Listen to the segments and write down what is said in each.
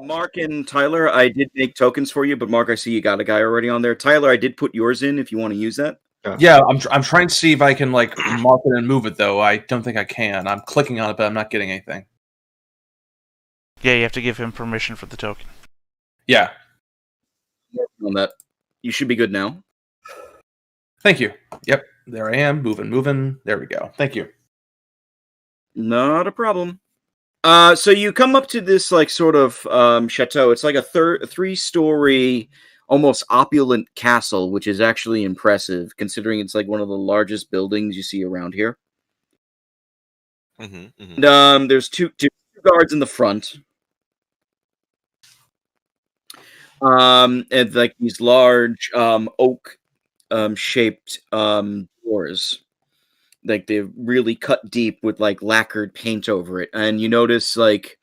Mark and Tyler, I did make tokens for you, but Mark, I see you got a guy already on there. Tyler, I did put yours in if you want to use that. Yeah, I'm trying to see if I can like mark it and move it though. I don't think I can. I'm clicking on it, but I'm not getting anything. Yeah, you have to give him permission for the token. Yeah. On that, you should be good now. Thank you. Yep, there I am. Moving. There we go. Thank you. Not a problem. So you come up to this like sort of chateau. It's like a three-story, almost opulent castle, which is actually impressive considering it's like one of the largest buildings you see around here. And, there's two guards in the front. And like these large oak shaped doors. Like they're really cut deep with like lacquered paint over it. And you notice like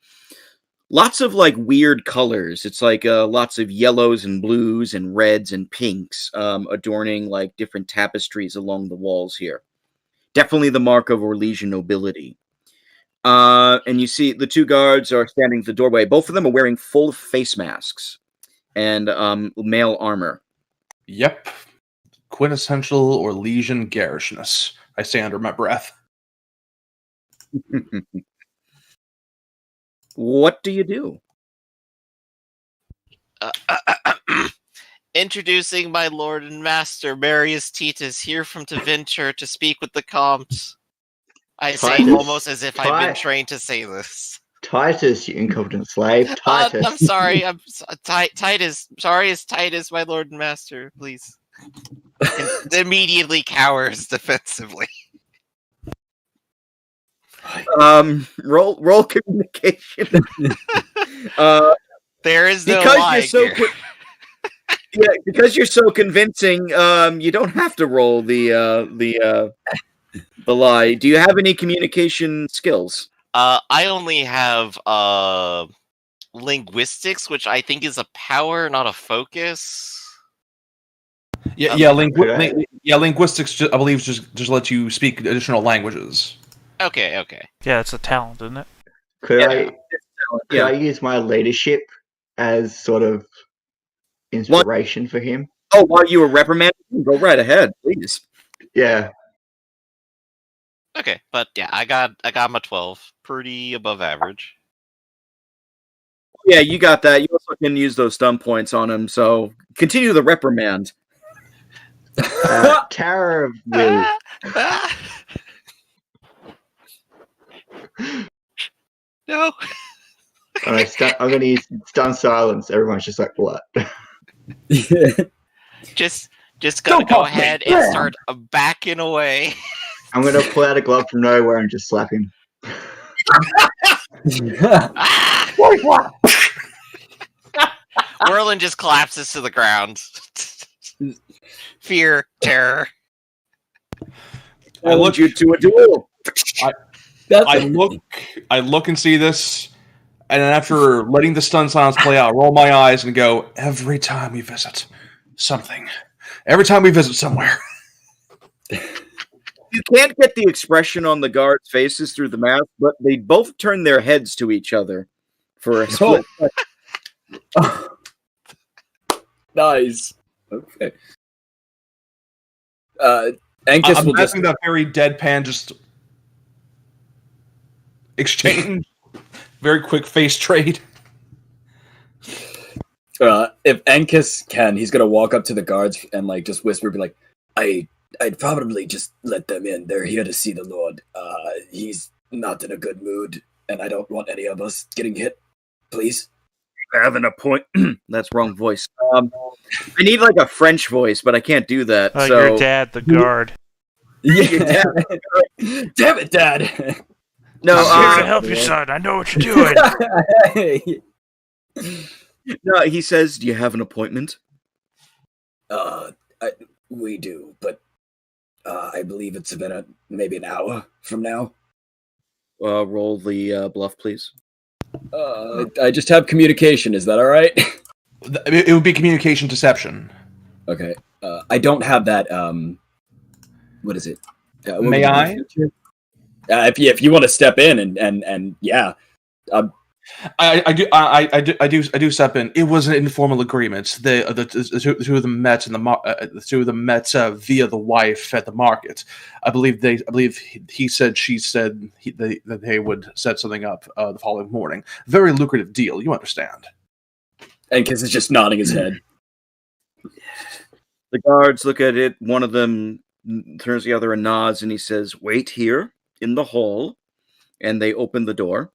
lots of like weird colors. It's like lots of yellows and blues and reds and pinks adorning like different tapestries along the walls here. Definitely the mark of Orlesian nobility. And you see the two guards are standing at the doorway. Both of them are wearing full face masks and mail armor. Yep. Quintessential Orlesian garishness. I say under my breath. What do you do? Introducing my lord and master, Marius Titus, here from Tevinter to speak with the Comte. I say Titus? almost as if I've been trained to say this. Titus, you incompetent slave. Titus. I'm sorry. Titus. Sorry, it's Titus, my lord and master. Please. And immediately cowers defensively. Roll communication. There is no because lie you're so here. Yeah, because you're so convincing. You don't have to roll the lie. Do you have any communication skills? I only have linguistics, which I think is a power, not a focus. Linguistics. I believe just lets you speak additional languages. Okay. Yeah, it's a talent, isn't it? Could I use my leadership as sort of inspiration for him? Oh, while you were reprimanding, go right ahead, please. Yeah. Okay, but yeah, I got my 12, pretty above average. Yeah, you got that. You also can use those stun points on him. So continue the reprimand. Tower of Will. No. I'm going to use stun silence. Everyone's just like, what? Just gotta go ahead and start backing away. I'm going to pull out a glove from nowhere and just slap him. Whirlin just collapses to the ground. Fear, terror. I want you to a duel. I look and see this, and then after letting the stun silence play out, I roll my eyes and go, every time we visit something, every time we visit somewhere. You can't get the expression on the guards' faces through the mask, but they both turn their heads to each other for a split. Nice. Okay. Ankus I'm will just... having that very deadpan just exchange. Very quick face trade. If Ankus can, he's gonna walk up to the guards and like just whisper, be like, I'd probably just let them in. They're here to see the Lord. He's not in a good mood, and I don't want any of us getting hit. Please. Having a point. That's wrong voice. I need like a French voice, but I can't do that. So Your dad, the guard. Yeah. Damn it, Dad. No, I'm here to help you, son. I know what you're doing. No, he says, "Do you have an appointment?" We do, but I believe it's been maybe an hour from now. Roll the bluff, please. I just have communication. Is that all right? It would be communication deception. Okay. I don't have that. What is it? May I? If you want to step in and yeah. I do step in. It was an informal agreement. The two of them met via the wife at the market. I believe he said she said that they would set something up the following morning. Very lucrative deal, you understand. Ankis is just nodding his head. The guards look at it. One of them turns to the other and nods, and he says, "Wait here in the hall." And they open the door.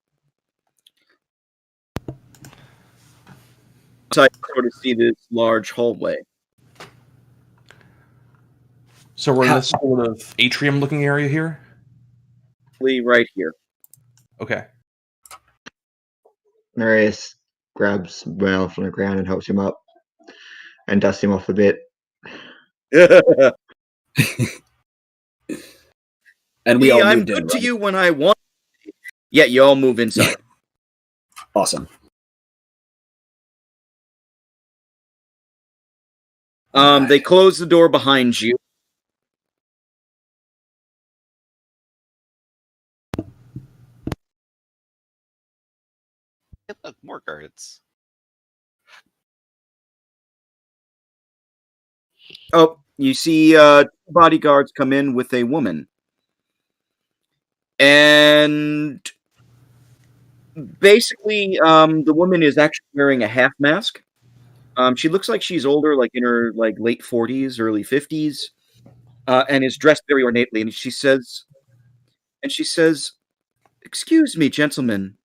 So I sort of see this large hallway. So we're in this sort of atrium-looking area here? Right here. Okay. Marius grabs Well from the ground and helps him up and dusts him off a bit. And we all I'm moved good in, to right? you when I want. Yeah, you all move inside. Awesome. They close the door behind you. More guards. Oh, you see bodyguards come in with a woman. And basically, the woman is actually wearing a half mask. She looks like she's older, like in her late 40s, early 50s, and is dressed very ornately. And she says, "Excuse me, gentlemen.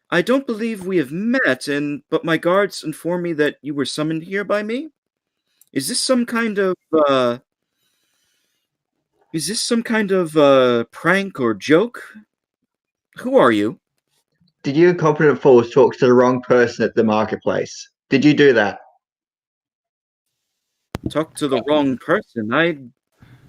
I don't believe we have met, but my guards informed me that you were summoned here by me. Is this some kind of prank or joke? Who are you?" Did you, Competent Fools, talk to the wrong person at the marketplace? Did you do that? Talk to the wrong person? I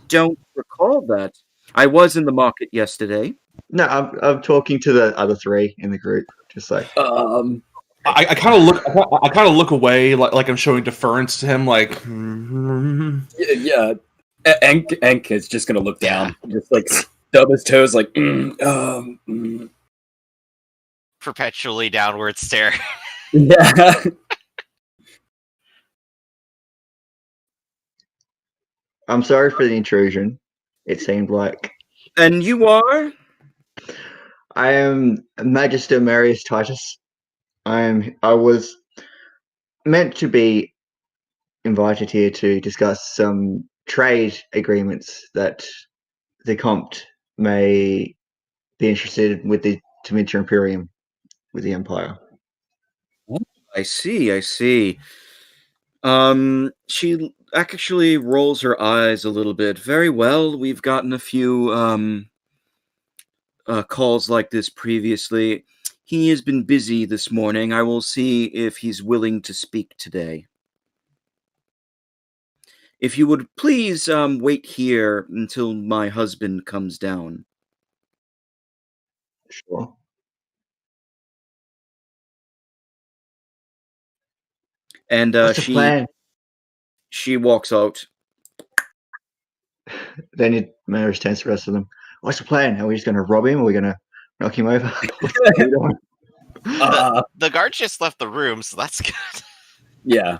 don't recall that. I was in the market yesterday. No, I'm talking to the other three in the group. Just like I kind of look away, like I'm showing deference to him, like. Yeah. Enk is just gonna look down, just like stub his toes, like. Perpetually downward stare. Yeah. I'm sorry for the intrusion. It seemed like. And you are? I am Magister Marius Titus. I was meant to be invited here to discuss some trade agreements that the Comte may be interested with the Dementia Imperium, with the Empire. I see. She actually rolls her eyes a little bit. Very well. We've gotten a few calls like this previously. He has been busy this morning. I will see if he's willing to speak today. If you would please wait here until my husband comes down. Sure. And What's the plan? She walks out. Then Marius turns to the rest of them. What's the plan? Are we just going to rob him? Or are we going to knock him over? The guards just left the room, so that's good. Yeah.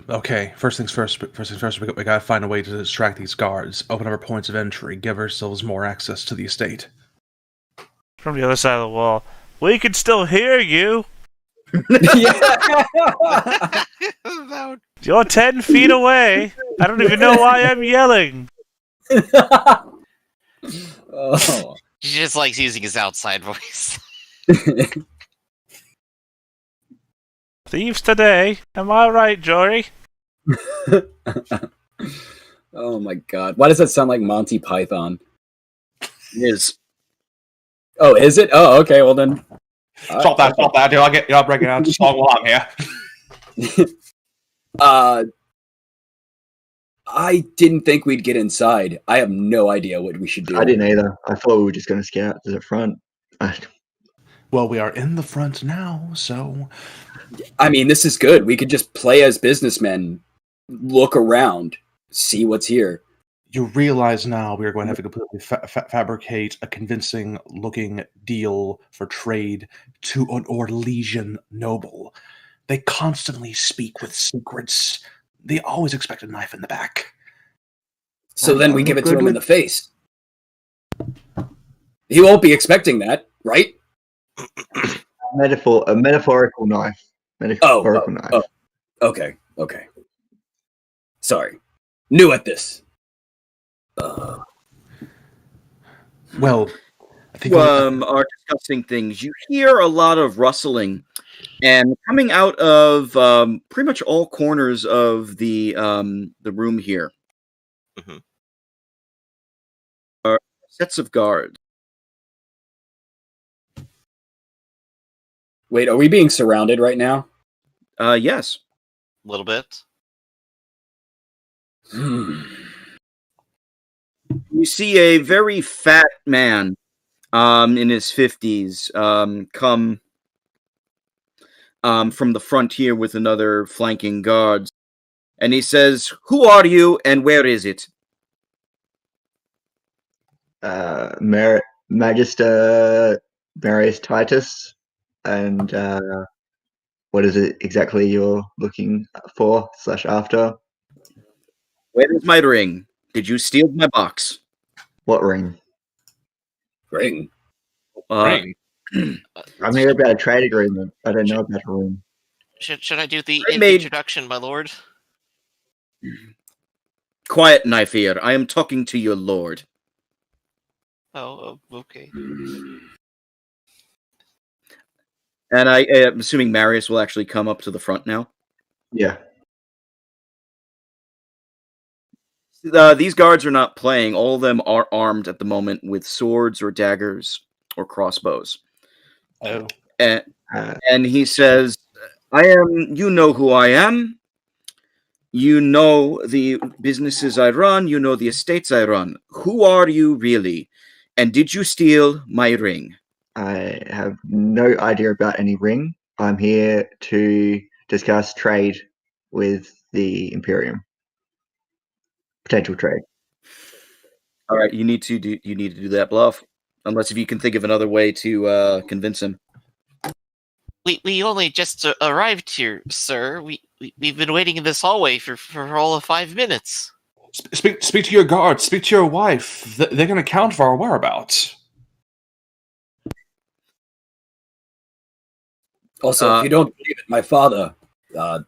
Okay, first things first, we gotta find a way to distract these guards, open up our points of entry, give ourselves more access to the estate. From the other side of the wall. We can still hear you. You're 10 feet away. I don't even know why I'm yelling. Oh. He just likes using his outside voice. Thieves today. Am I right, Jory? Oh my god. Why does that sound like Monty Python? It is. Oh, is it? Oh, okay, well then. Stop that, dude. I'll break it out the song while I'm here. I didn't think we'd get inside. I have no idea what we should do. I didn't either. I thought we were just going to scout to the front. Well, we are in the front now, so. I mean, this is good. We could just play as businessmen, look around, see what's here. You realize now we are going to have to completely fabricate a convincing-looking deal for trade to an Orlesian noble. They constantly speak with secrets. They always expect a knife in the back. So then we give it to him in the face. He won't be expecting that, right? A metaphorical knife. Metaphorical knife. Oh, okay. Sorry. New at this. Well, I think Are discussing things. You hear a lot of rustling, and coming out of pretty much all corners of the room here Mhm. are sets of guards. Wait, are we being surrounded right now? Yes. A little bit. You see a very fat man, in his 50s, come from the front here with another flanking guards, and he says, "Who are you, and where is it?" Magister Marius Titus, and what is it exactly you're looking for / after? Where is my ring? Did you steal my box? What ring? Ring. Ring. I'm here about a trade agreement. I don't know about a ring. Should I do the I made- introduction, my lord? Quiet, knife ear. I am talking to your lord. Oh, okay. And I am assuming Marius will actually come up to the front now. Yeah. These guards are not playing. All of them are armed at the moment with swords or daggers or crossbows. Oh. And he says, you know who I am. You know the businesses I run. You know the estates I run. Who are you really? And did you steal my ring? I have no idea about any ring. I'm here to discuss trade with the Imperium. Potential trade. All right, you need to do that bluff, unless if you can think of another way to convince him. We only just arrived here, sir. We've been waiting in this hallway for all of 5 minutes. Speak to your guards. Speak to your wife. They're going to count for our whereabouts. Also, if you don't believe it, my father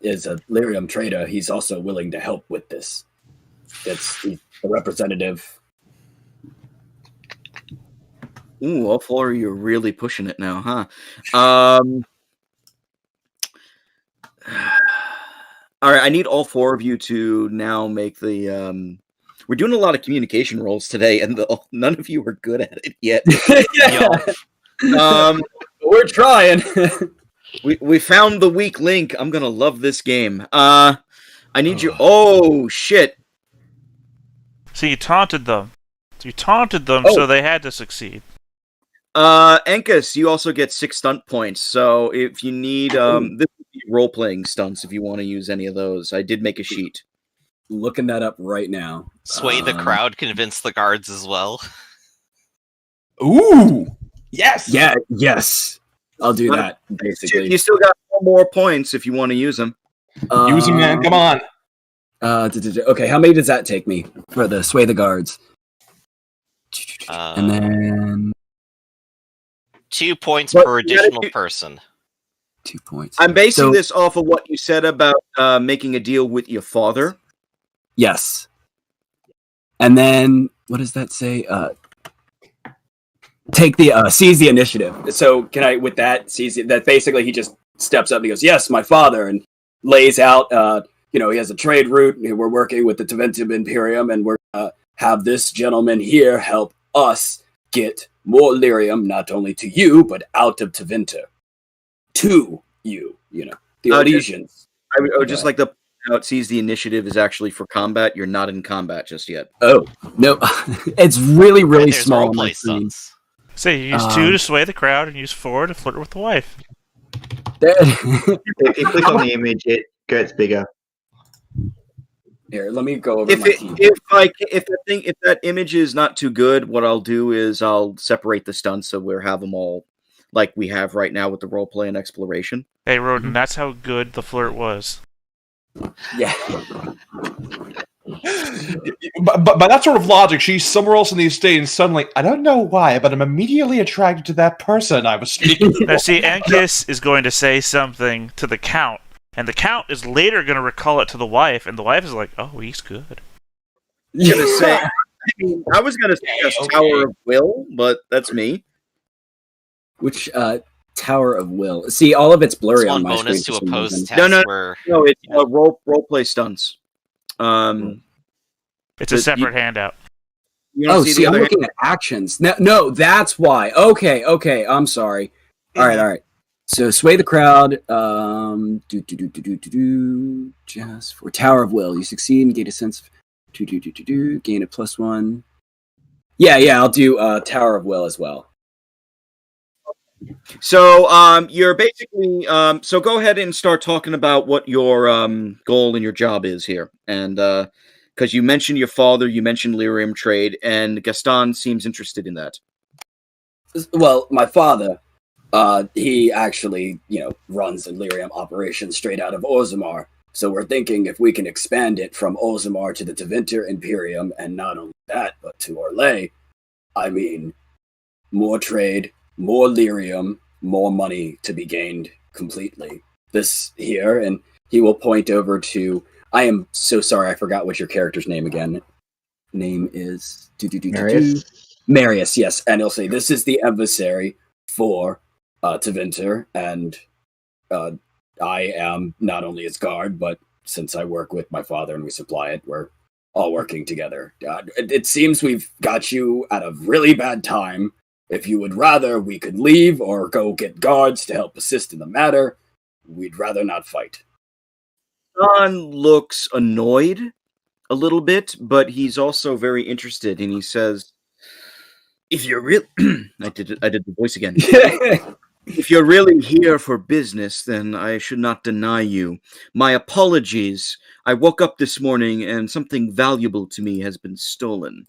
is a lyrium trader. He's also willing to help with this. He's a representative. Ooh, all four of you are really pushing it now, huh? All right, I need all four of you to now make the. We're doing a lot of communication rolls today, and none of you are good at it yet. We're trying. we found the weak link. I'm gonna love this game. I need you. Oh shit! So you taunted them. So they had to succeed. Ankus, you also get 6 stunt points. So if you need this would be role-playing stunts, if you want to use any of those, I did make a sheet. Looking that up right now. Sway the crowd, convince the guards as well. Ooh! Yes! Yeah, yes. I'll do that, basically. You still got 4 more points if you want to use them. Use them, man. Come on. Okay, how many does that take me for the sway the guards? And then 2 points But per you gotta additional do- person. 2 points. I'm basing So- this off of what you said about making a deal with your father. Yes. And then what does that say? Take the seize the initiative. So can I with that seize it, that basically he just steps up and he goes, "Yes, my father," and lays out he has a trade route. We're working with the Tevinter Imperium, and we're have this gentleman here help us get more lyrium, not only to you, but out of Tevinter. To you, the Orlesians. I would just like to point out, seize the initiative is actually for combat. You're not in combat just yet. Oh, no. It's really, really There's small on my roleplay screen. stunts. So you use 2 to sway the crowd and use 4 to flirt with the wife. If you click on the image, it gets bigger. Here, let me go over If my team. if that image is not too good, what I'll do is I'll separate the stunts so we'll have them all like we have right now with the role play and exploration. Hey, Rodin, that's how good the flirt was. Yeah. But by that sort of logic, she's somewhere else in the estate, and suddenly, I don't know why, but I'm immediately attracted to that person I was speaking to. Now, see, Ankis is going to say something to the Count, and the Count is later going to recall it to the wife, and the wife is like, "Oh, he's good." I was gonna suggest Okay. Tower of Will, but that's me. Which Tower of Will? See, all of it's blurry This on one my bonus screen to for some oppose reason. test No. where No, it's role play stunts. It's a But separate handout. You don't Oh, see see, the I'm other looking at actions. No, that's why. Okay, I'm sorry. All right. So sway the crowd. Just for Tower of Will, you succeed and gain a sense of gain a +1. Yeah, I'll do Tower of Will as well. So you're basically so go ahead and start talking about what your goal in your job is here, and because you mentioned your father, you mentioned lyrium trade, and Gaston seems interested in that. Well, my father, he actually, runs a lyrium operation straight out of Orzammar. So we're thinking if we can expand it from Orzammar to the Tevinter Imperium, and not only that, but to Orlais, I mean, more trade, more lyrium, more money to be gained completely. This here, and he will point over to. I am so sorry, I forgot what your character's name again. Name is Marius. Marius, yes, and he'll say this is the emissary for Tevinter, and I am not only his guard, but since I work with my father and we supply it, we're all working together. It seems we've got you at a really bad time. If you would rather, we could leave or go get guards to help assist in the matter. We'd rather not fight. Gaston looks annoyed a little bit, but he's also very interested, and he says, "If you're real," I did the voice again. If you're really here for business, then I should not deny you. My apologies. I woke up this morning and something valuable to me has been stolen.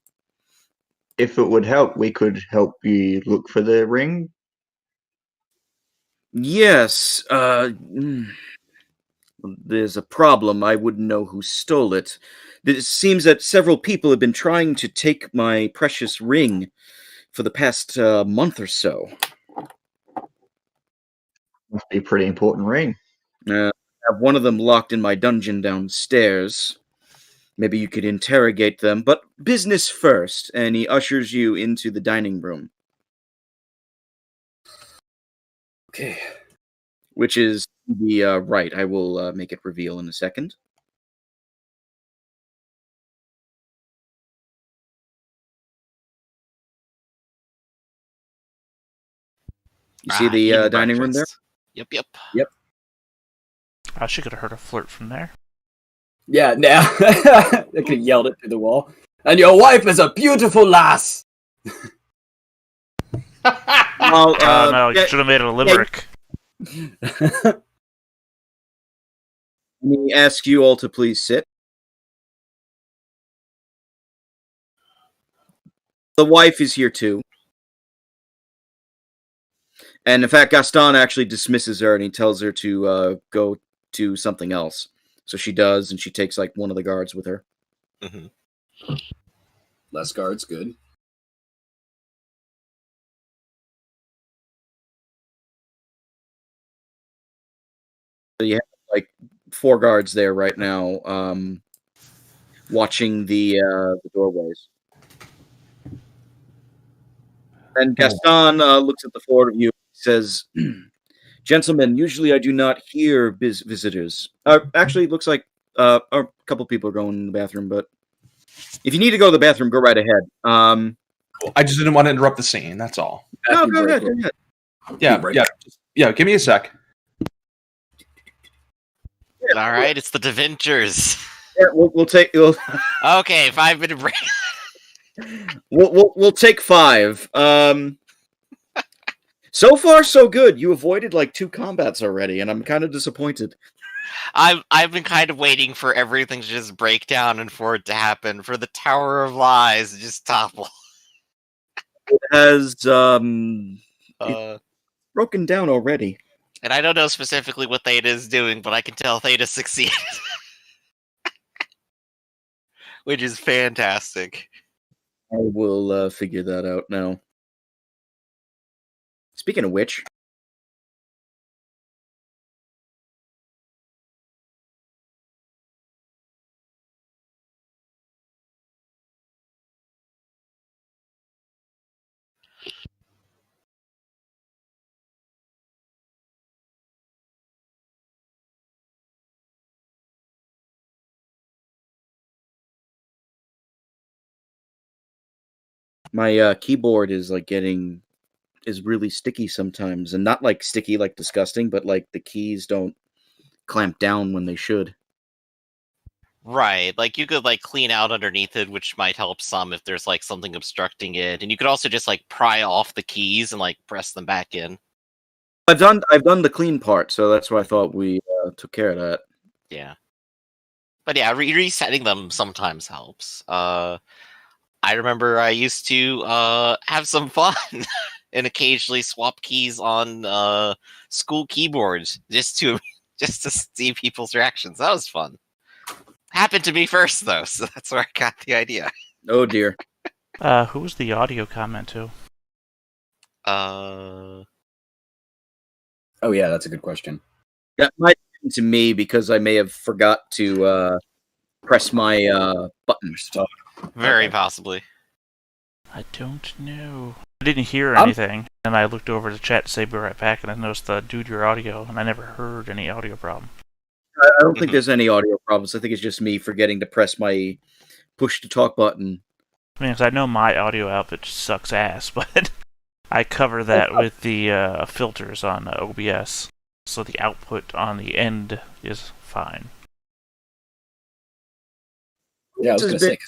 If it would help, we could help you look for the ring. Yes, there's a problem. I wouldn't know who stole it. It seems that several people have been trying to take my precious ring for the past month or so. Must be a pretty important ring. I have one of them locked in my dungeon downstairs. Maybe you could interrogate them, but business first. And he ushers you into the dining room, Okay. which is the right. I will make it reveal in a second. You see the eating dining room there? breakfast. Yep. She could have heard a flirt from there. Yeah, now I could have yelled it through the wall. And your wife is a beautiful lass. Well, No, you should have made it a limerick. Let me ask you all to please sit. The wife is here too. And in fact, Gaston actually dismisses her and he tells her to go to something else. So she does, and she takes like one of the guards with her. Mm-hmm. Less guards, good. So you have like 4 guards there right now, watching the doorways. And Gaston looks at the 4 of you and says, "Gentlemen, usually I do not hear visitors. Actually, it looks like a couple people are going to the bathroom, but if you need to go to the bathroom, go right ahead." I just didn't want to interrupt the scene. That's all. No, go ahead. Yeah. Give me a sec. All right, it's the Deventures. Yeah, we'll take Okay, 5-minute break. we'll take 5. So far, so good. You avoided like 2 combats already, and I'm kind of disappointed. I've been kind of waiting for everything to just break down and for it to happen, for the Tower of Lies to just topple. It has Uh, broken down already. and I don't know specifically what Theta is doing, but I can tell Theta succeeded. Which is fantastic. I will figure that out now. Speaking of which, my keyboard is is really sticky sometimes, and not like sticky like disgusting, but like the keys don't clamp down when they should. Right, like you could like clean out underneath it, which might help some if there's like something obstructing it, and you could also just like pry off the keys and like press them back in. I've done the clean part, so that's why I thought we took care of that. Yeah, but yeah, resetting them sometimes helps. I remember I used to have some fun and occasionally swap keys on school keyboards just to see people's reactions. That was fun. Happened to me first though, so that's where I got the idea. Oh dear. Who was the audio comment to? Oh yeah, that's a good question. That might have been to me because I may have forgot to press my button. Very possibly. I don't know. I didn't hear anything, and I looked over the chat to say be right back, and I noticed the dude your audio, and I never heard any audio problem. I don't think there's any audio problems. I think it's just me forgetting to press my push to talk button. I mean, 'cause I know my audio output sucks ass, but I cover that with the filters on OBS, so the output on the end is fine. Yeah, I was This gonna has say. been-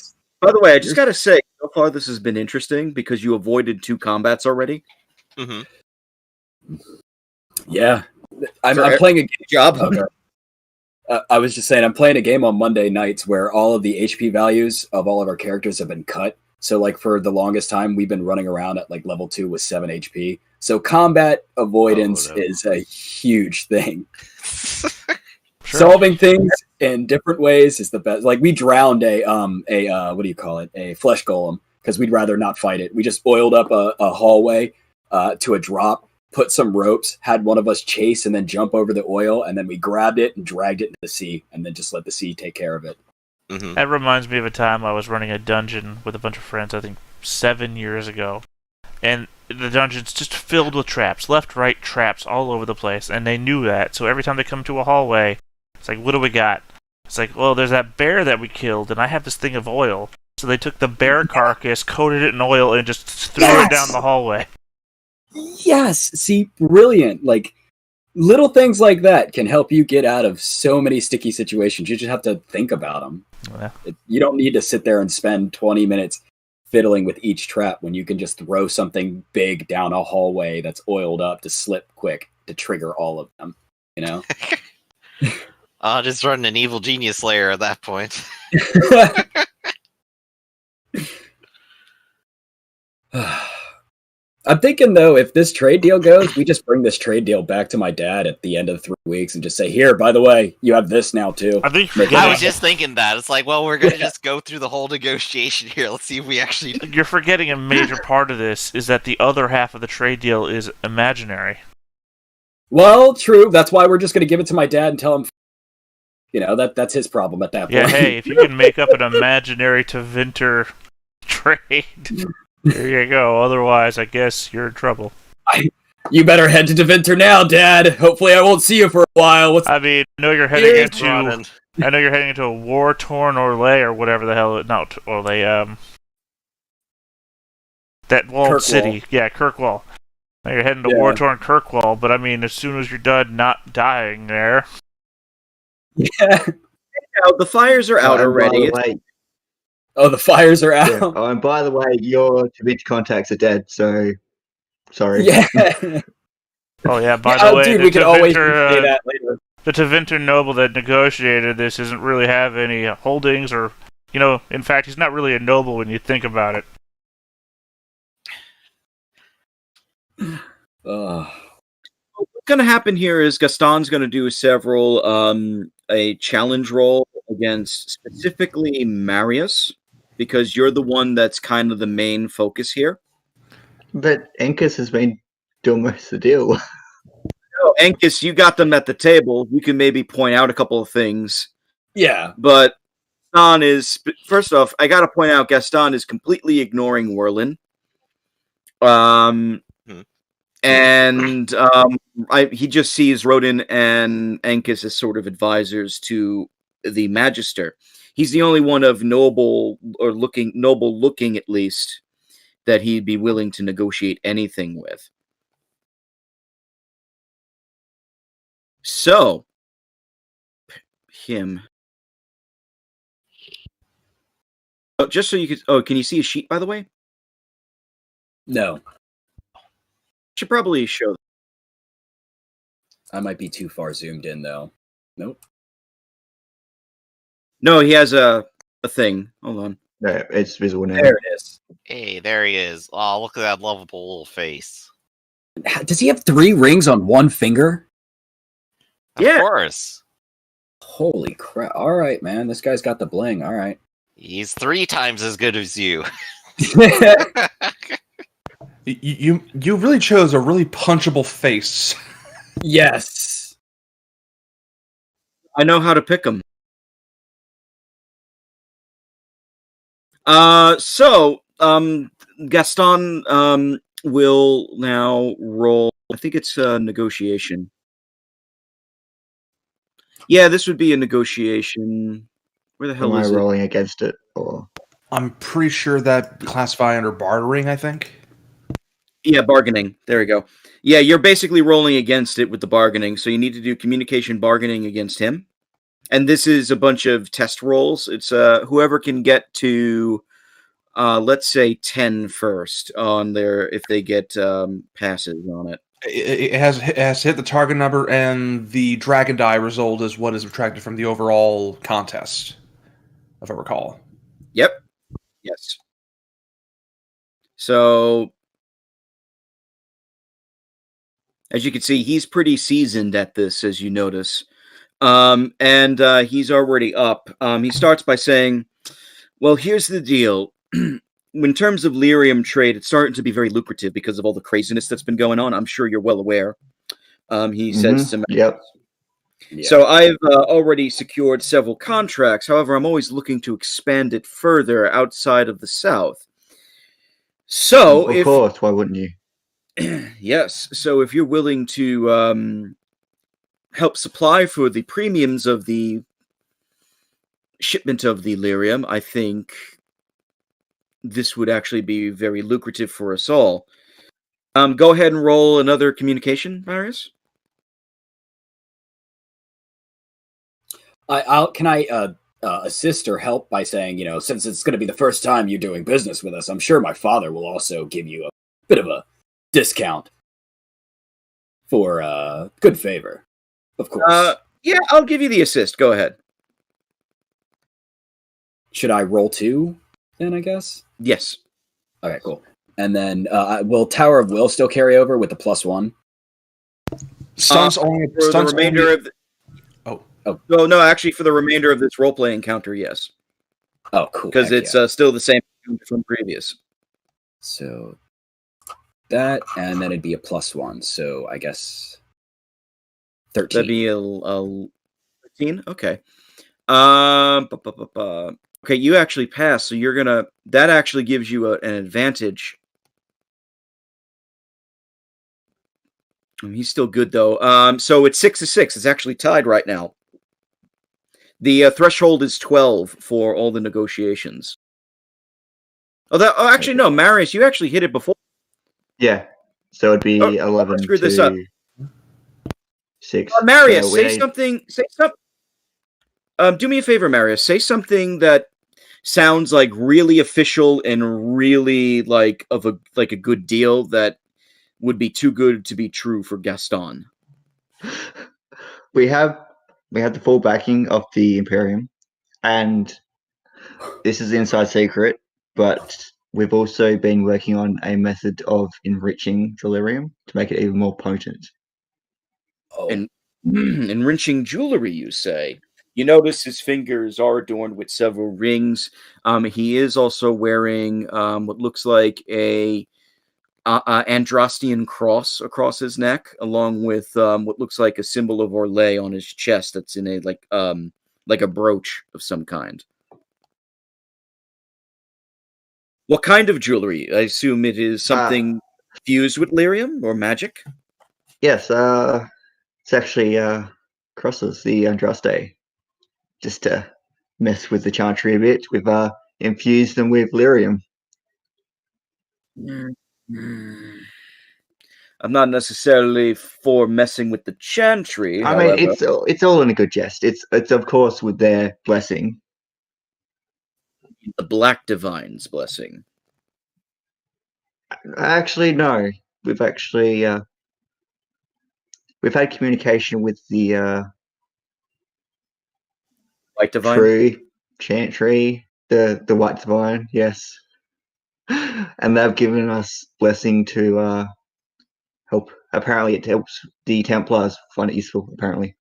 By the way, I just gotta say, so far this has been interesting because you avoided 2 combats already. Mm-hmm. Yeah, I'm For playing a game. job. Okay. I was just saying, I'm playing a game on Monday nights where all of the HP values of all of our characters have been cut. So, like, for the longest time, we've been running around at, like, level 2 with 7 HP. So, combat avoidance is a huge thing. Sure. Solving things in different ways is the best. Like, we drowned a what do you call it? A flesh golem, because we'd rather not fight it. We just oiled up a hallway to a drop, put some ropes, had one of us chase and then jump over the oil, and then we grabbed it and dragged it into the sea, and then just let the sea take care of it. Mm-hmm. That reminds me of a time I was running a dungeon with a bunch of friends, I think 7 years ago. And the dungeon's just filled with traps, left, right traps all over the place, and they knew that. So every time they come to a hallway, it's like, what do we got? It's like, well, there's that bear that we killed, and I have this thing of oil. So they took the bear carcass, coated it in oil, and just threw it down the hallway. Yes, see, brilliant. Like, little things like that can help you get out of so many sticky situations. You just have to think about them. Yeah. You don't need to sit there and spend 20 minutes fiddling with each trap when you can just throw something big down a hallway that's oiled up to slip quick to trigger all of them, you know? Just running an evil genius layer at that point. I'm thinking, though, if this trade deal goes, we just bring this trade deal back to my dad at the end of 3 weeks and just say, here, by the way, you have this now, too. I think Make it I you're was awesome. just thinking that. It's like, well, we're going to just go through the whole negotiation here. Let's see if we actually... you're forgetting a major part of this, is that the other half of the trade deal is imaginary. Well, true. That's why we're just going to give it to my dad and tell him, you know, that's his problem at that point. Yeah, hey, if you can make up an imaginary to Vinter trade, there you go. Otherwise, I guess you're in trouble. You better head to Deventer now, Dad. Hopefully I won't see you for a while. I mean, I know you're heading Here's into... Ronan. I know you're heading into a war-torn Orlais or whatever the hell... Not Orlais, that walled Kirkwall. city. Yeah, Kirkwall. Now you're heading to Yeah. war-torn Kirkwall, but I mean, as soon as you're done not dying there... Yeah. Now, the fires are out And by already. the way, Oh, the fires are out. yeah. Oh, and by the way, your Twitch contacts are dead, so sorry. Yeah. Oh yeah, by Oh, the way, dude, the we can always Deventer, say that later. the Tevinter noble that negotiated this doesn't really have any holdings or, in fact, he's not really a noble when you think about it. What's going to happen here is Gaston's going to do several a challenge roll against specifically Marius, because you're the one that's kind of the main focus here. But Ankus has been doing most of the deal. Oh, Ankus, you got them at the table. You can maybe point out a couple of things. Yeah. But Gaston is, first off, I got to point out Gaston is completely ignoring Werlin. And he just sees Rodin and Ankus as sort of advisors to the Magister. He's the only one of noble looking at least, that he'd be willing to negotiate anything with. So, him. Oh, just so you could. Oh, can you see a sheet, by the way? No. Should probably show. I might be too far zoomed in, though. Nope. No, he has a thing. Hold on. No, it's visible now. There it is. Hey, there he is. Oh, look at that lovable little face. Does he have 3 rings on one finger? Of course. Holy crap. All right, man. This guy's got the bling. All right. He's 3 times as good as you. You really chose a really punchable face. Yes. I know how to pick them. Gaston will now roll. I think it's a negotiation. Yeah, this would be a negotiation. Where the hell Am I is it? rolling against it? Or I'm pretty sure that classify under bartering, I think. Yeah, bargaining. There we go. Yeah, you're basically rolling against it with the bargaining. So you need to do communication bargaining against him. And this is a bunch of test rolls. It's whoever can get to, let's say, 10 first on their, if they get passes on it. It has to hit the target number, and the dragon die result is what is subtracted from the overall contest, if I recall. Yep. Yes. So, as you can see, he's pretty seasoned at this, as you notice. And he's already up. He starts by saying, well, here's the deal. In terms of lyrium trade, it's starting to be very lucrative because of all the craziness that's been going on. I'm sure you're well aware. He says to Yep. Yeah. So I've already secured several contracts. However, I'm always looking to expand it further outside of the South. So, Of course, why wouldn't you? Yes. So if you're willing to help supply for the premiums of the shipment of the lyrium, I think this would actually be very lucrative for us all. Go ahead and roll another communication, Marius. Can I assist or help by saying, since it's going to be the first time you're doing business with us, I'm sure my father will also give you a bit of a discount for good favor, of course. Yeah, I'll give you the assist. Go ahead. Should I roll 2 then, I guess? Yes. Okay, cool. And then will Tower of Will still carry over with the +1? Stunts only for the remainder of the... Oh no! Actually, for the remainder of this roleplay encounter, yes. Oh, cool. Because it's still the same from previous. So that, and then it'd be a +1. So I guess 13. That'd be a 13. Okay. Okay, you actually pass, so you're gonna. That actually gives you an advantage. He's still good though. So it's 6-6. It's actually tied right now. The threshold is 12 for all the negotiations. Actually, no, Marius, you actually hit it before. Yeah, so it'd be 11 screwed to this up. 6. Marius, So say something. Say something. Do me a favor, Marius. Say something that sounds like really official and really like a good deal that would be too good to be true for Gaston. We have we have the full backing of the Imperium, and this is inside secret, but we've also been working on a method of enriching delirium to make it even more potent. Oh, And enriching jewelry, you say? You notice his fingers are adorned with several rings. He is also wearing what looks like a Andrastian cross across his neck, along with what looks like a symbol of Orlais on his chest. That's in a like a brooch of some kind. What kind of jewelry? I assume it is something fused with lyrium or magic. Yes, it's actually crosses the Andraste. Just to mess with the Chantry a bit, we've infused them with lyrium. I'm not necessarily for messing with the Chantry. I mean, However, it's all in a good jest. It's of course with their blessing. the Black Divine's blessing. Actually, no. We've actually we've had communication with the White Divine. True Chantry, the White Divine, yes, and they've given us blessing to help. Apparently, it helps the Templars find it useful. Apparently,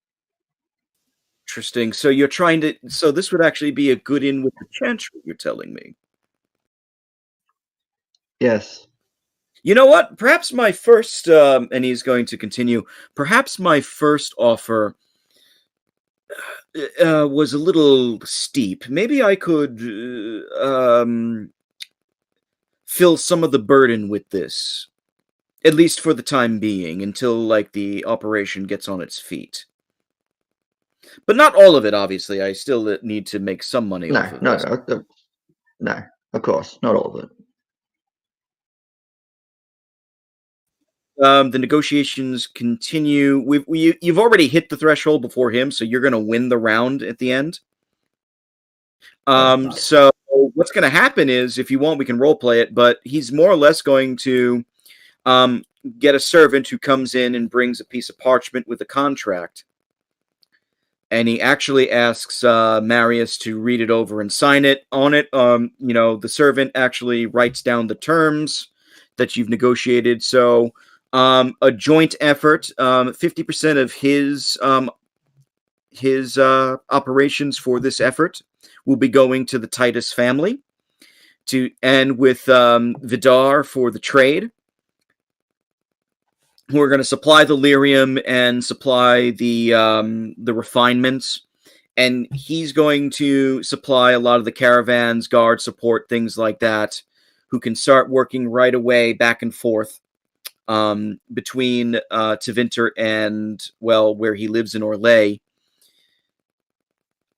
Interesting. So you're trying to. So this would actually be a good in with the Chantry. You're telling me. yes. You know what? Perhaps my first, and he's going to continue. Perhaps my first offer was a little steep. Maybe I could fill some of the burden with this, at least for the time being, until like the operation gets on its feet. But not all of it, obviously. I still need to make some money off of this. No. Of course, not all of it. The negotiations continue. You've already hit the threshold before him, so you're going to win the round at the end. Nice. So what's going to happen is, if you want, we can role play it. But he's more or less going to get a servant who comes in and brings a piece of parchment with a contract, and he actually asks Marius to read it over and sign it. On it, the servant actually writes down the terms that you've negotiated. So. A joint effort. 50% of his operations for this effort will be going to the Titus family, and with Vidar for the trade, who are going to supply the lyrium and supply the refinements, and he's going to supply a lot of the caravans, guard support, things like that, who can start working right away back and forth. Between Tevinter and, well, where he lives in Orlais.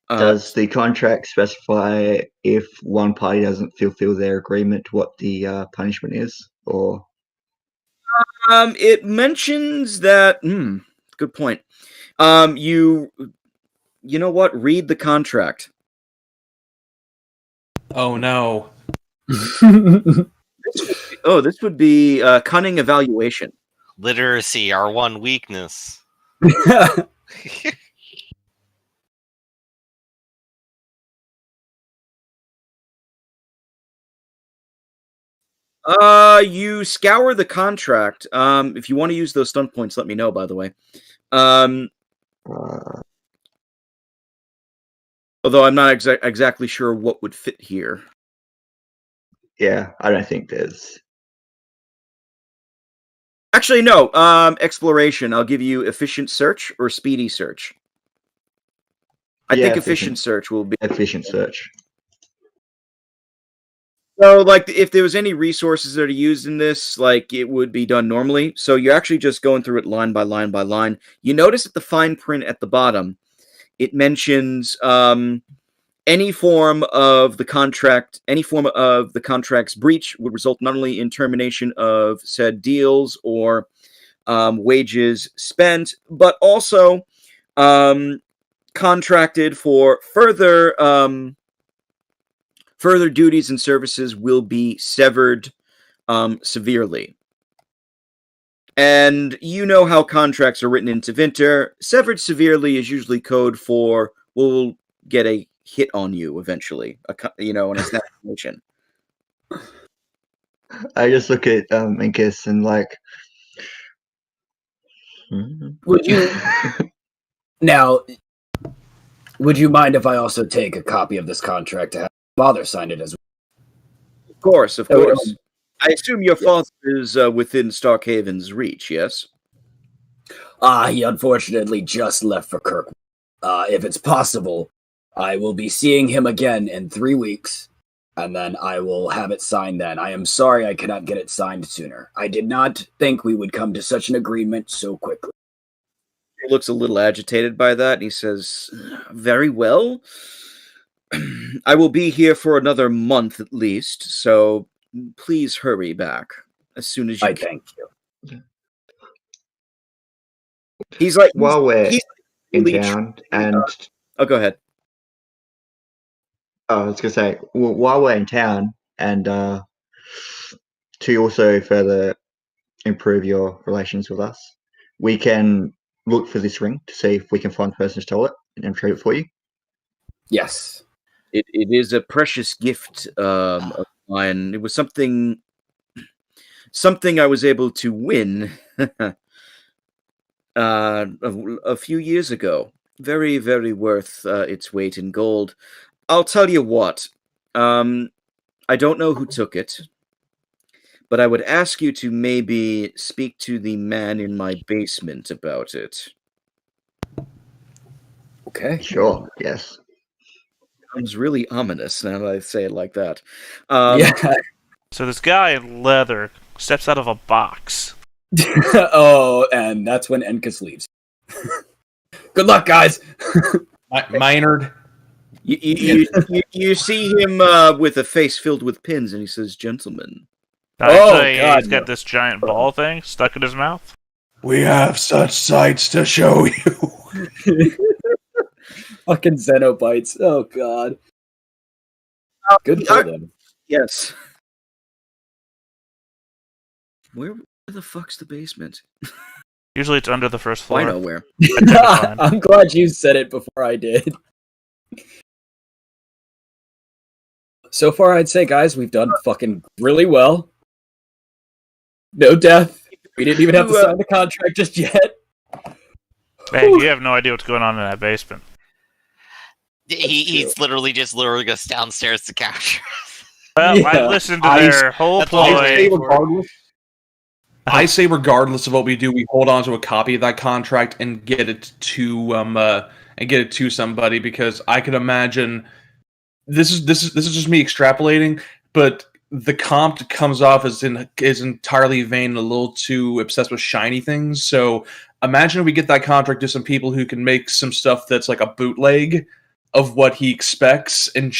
Does the contract specify if one party doesn't fulfill their agreement what the punishment is, or? It mentions that. Good point. You know what? Read the contract. Oh no. This would be cunning evaluation. Literacy, our one weakness. You scour the contract. If you want to use those stunt points, let me know, by the way. Although I'm not exactly sure what would fit here. Yeah, I don't think there's. Actually, no. Exploration. I'll give you efficient search or speedy search. I think efficient search will be efficient search. So, like, if there was any resources that are used in this, like, it would be done normally. So you're actually just going through it line by line by line. You notice at the fine print at the bottom, it mentions any form of the contract's breach would result not only in termination of said deals or wages spent, but also contracted for further duties and services will be severed severely. And you know how contracts are written in Tevinter. Severed severely is usually code for we'll get a hit on you eventually. An assassination. I just look at Minkus and like. Would you now? Would you mind if I also take a copy of this contract to have my father sign it as well? Of course. I assume your father is within Starkhaven's reach, yes? He unfortunately just left for Kirkwood. If it's possible, I will be seeing him again in 3 weeks, and then I will have it signed then. I am sorry I cannot get it signed sooner. I did not think we would come to such an agreement so quickly. He looks a little agitated by that, and he says, very well. I will be here for another month at least, so please hurry back as soon as you can. Thank you. He's like, while we're in town, and go ahead. I was gonna say, while we're in town, and to also further improve your relations with us, we can look for this ring to see if we can find the person who stole it and trade it for you. Yes, it is a precious gift of mine. It was something I was able to win a few years ago. Very, very worth its weight in gold. I'll tell you what. I don't know who took it, but I would ask you to maybe speak to the man in my basement about it. Okay. Sure. Yes. Sounds really ominous now that I say it like that. Yeah. So this guy in leather steps out of a box. Oh, and that's when Enkus leaves. Good luck, guys. Maynard. You see him with a face filled with pins, and he says, "Gentlemen." God, he's got this giant ball thing stuck in his mouth. We have such sights to show you. Fucking Xenobites. Oh, God. Good for them. Yes. Where the fuck's the basement? Usually it's under the first floor. I know where. I'm glad you said it before I did. So far, I'd say, guys, we've done fucking really well. No death. We didn't even have to sign the contract just yet. Man, you have no idea what's going on in that basement. He's literally just luring us downstairs to capture us. Well, yeah. I listened to their whole ploy. I say regardless of what we do, we hold on to a copy of that contract and get it to somebody, because I can imagine this is just me extrapolating, but the comp comes off as entirely vain and a little too obsessed with shiny things. So imagine if we get that contract to some people who can make some stuff that's like a bootleg of what he expects and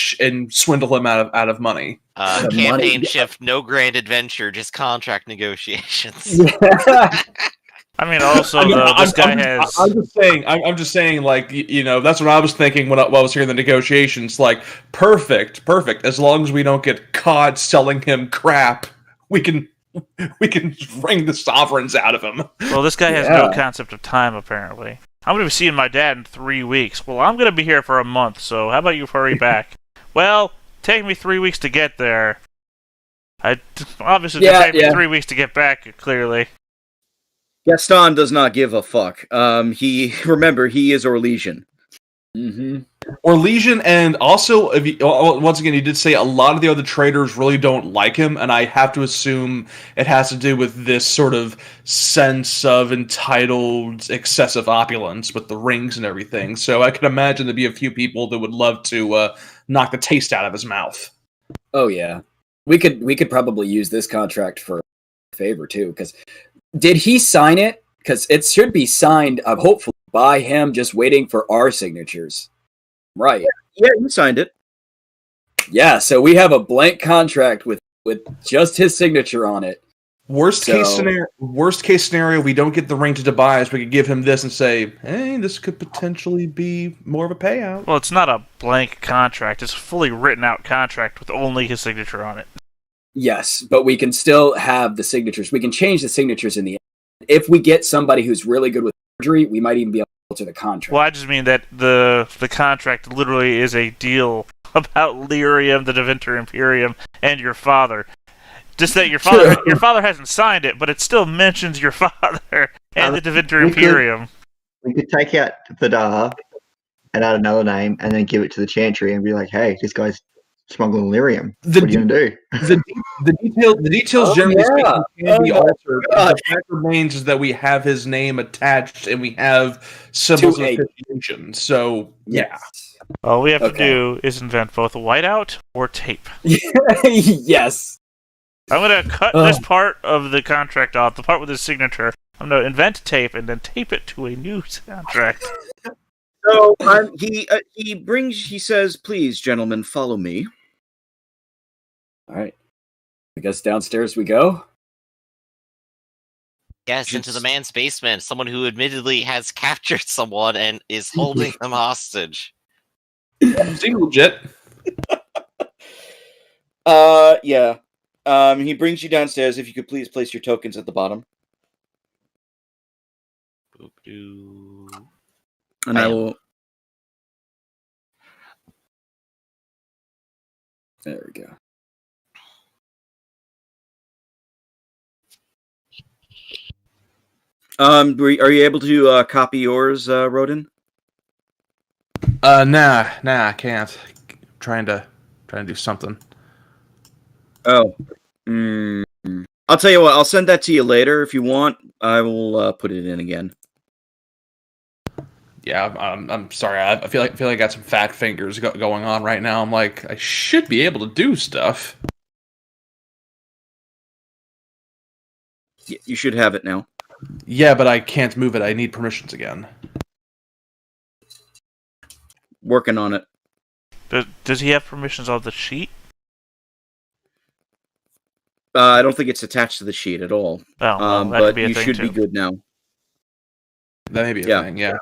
swindle him out of money. Campaign shift, no grand adventure, just contract negotiations. I mean, also, this guy has... I'm just saying, like, that's what I was thinking when I was hearing the negotiations. Like, perfect. As long as we don't get caught selling him crap, we can wring the sovereigns out of him. Well, this guy has no concept of time, apparently. I'm going to be seeing my dad in 3 weeks. Well, I'm going to be here for a month, so how about you hurry back? Well, take me 3 weeks to get there. Obviously, take me 3 weeks to get back, clearly. Gaston does not give a fuck. He is Orlesian. Mm-hmm. Orlesian, and also, once again, he did say a lot of the other traders really don't like him, and I have to assume it has to do with this sort of sense of entitled, excessive opulence with the rings and everything. So I can imagine there'd be a few people that would love to knock the taste out of his mouth. Oh yeah, we could probably use this contract for a favor too. Because did he sign it? Because it should be signed, hopefully, by him, just waiting for our signatures. Right. Yeah, he signed it. Yeah, so we have a blank contract with just his signature on it. Worst case scenario, we don't get the ring to Tobias. We could give him this and say, hey, this could potentially be more of a payout. Well, it's not a blank contract. It's a fully written out contract with only his signature on it. Yes, but we can still have the signatures. We can change the signatures in the end if we get somebody who's really good with surgery, we might even be able to alter the contract. Well, I just mean that the contract literally is a deal about Lyrium, the Deventer Imperium, and your father. Just that your father hasn't signed it, but it still mentions your father and the Deventer Imperium. We could take out Vidar and add another name, and then give it to the Chantry and be like, "Hey, this guy's smuggling lyrium. What are you gonna do?" The details generally speaking can be altered. The fact remains is that we have his name attached and we have symbols of affiliation. So yeah. All we have to do is invent both whiteout or tape. Yes. I'm gonna cut this part of the contract off, the part with his signature. I'm gonna invent tape and then tape it to a new contract. So he says, "Please, gentlemen, follow me." All right. I guess downstairs we go. Yes, into the man's basement. Someone who admittedly has captured someone and is holding them hostage. Seems legit. Yeah. He brings you downstairs. If you could please place your tokens at the bottom. And I will. There we go. Are you able to copy yours, Rodin? Nah, I can't. Trying to do something. Oh. I'll tell you what, I'll send that to you later if you want. I will put it in again. Yeah, I'm sorry. I feel like I got some fat fingers going on right now. I'm like, I should be able to do stuff. You should have it now. Yeah, but I can't move it. I need permissions again. Working on it. Does he have permissions on the sheet? I don't think it's attached to the sheet at all. Oh, well, that but could be a you thing should too. be good now. That may be a thing, yeah.